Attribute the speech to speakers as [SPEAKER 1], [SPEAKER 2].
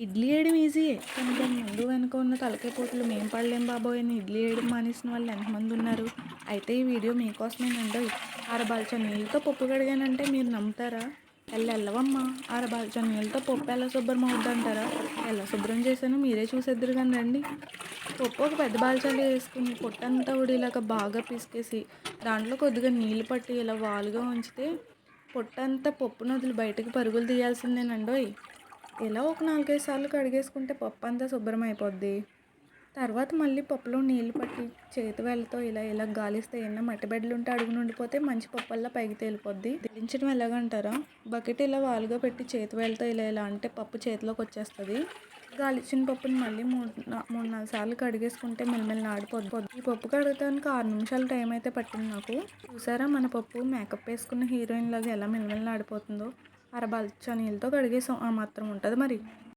[SPEAKER 1] ఇడ్లీ వేయడం ఈజీయే. కానీ దాని ముందు వెనక ఉన్న తలకాయ పోటులు మేము పడలేం బాబోయ్ అని ఇడ్లీ వేయడం మానేసిన వాళ్ళు ఎంతమంది ఉన్నారు. అయితే ఈ వీడియో మీకోసమేనండోయ్. అరబాల్చా నీళ్ళతో పప్పు కడిగానంటే మీరు నమ్ముతారా? ఎల్లెల్లవమ్మా, అరబాల్చా నీళ్ళతో పప్పు ఎలా శుభ్రం అవుద్దంటారా? ఎలా శుభ్రం చేశానో మీరే చూసేద్దురు కానీ రండి. పప్పు ఒక పెద్ద బాల్చాలో వేసుకుని పొట్టంతా ఉడేలాగా బాగా పిసికేసి దాంట్లో కొద్దిగా నీళ్ళు పట్టి ఇలా వాలుగా ఉంచితే పొట్టంతా పప్పు నదులు బయటకు పరుగులు తీయాల్సిందేనండోయ్. ఇలా ఒక 4, 5 సార్లు కడిగేసుకుంటే పప్పంతా శుభ్రం అయిపోద్ది. తర్వాత మళ్ళీ పప్పులో నీళ్లు పట్టి చేతి వేళ్ళతో ఇలా ఇలా గాలిస్తే ఏమన్నా మట్టి బెడ్డలుంటే అడుగున ఉండిపోతే మంచి పప్పల్లా పైకి తేలిపోద్ది. తేలించడం ఎలాగంటారా? బకెట్ ఇలా వాలుగా పెట్టి చేతి వేళ్ళతో ఇలా ఇలా అంటే పప్పు చేతిలోకి వచ్చేస్తుంది. గాలిచ్చిన పప్పుని మళ్ళీ 3, 4 సార్లు కడిగేసుకుంటే మెల్లమెల్లలాడిపోద్ది. ఈ పప్పు కడగటానికి 6 నిమిషాలు టైం అయితే పట్టింది నాకు. చూసారా మన పప్పు మేకప్ వేసుకున్న హీరోయిన్ లాగా ఎలా మెల్లమెల్లలాడిపోతుందో. అరబాల్చా నీళ్ళతో కడిగేసాం, ఆ మాత్రం ఉంటుంది మరి.